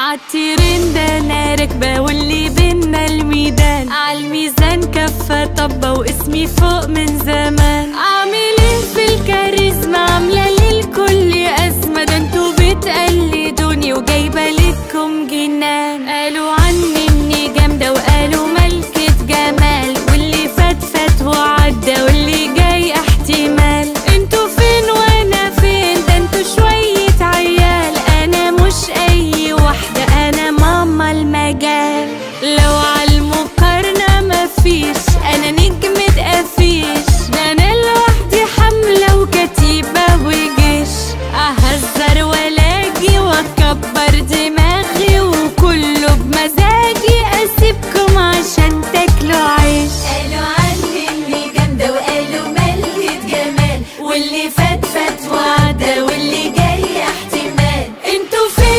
عالترند انا راكبه واللي بينا الميدان، عالميزان كفه طبه واسمي فوق من زمان. عامل ايه في الكاريزما عامله للكل ازمه، ده انتوا بتقلدوني وجايبه لكم جنان. قالوا عني اني جامده وقالوا ملكه جمال، واللي فات فات وعدى واللي جاي احتمال. انتوا فين وانا فين؟ ده انتوا شويه عيال، انا مش اي واحده انا ماما المجال. لو عالمقارنه مفيش انا نجمه قفيش، ده انا لوحدي حمله وكتيبه وجيش. اهزر ولا اجي واكبر دماغي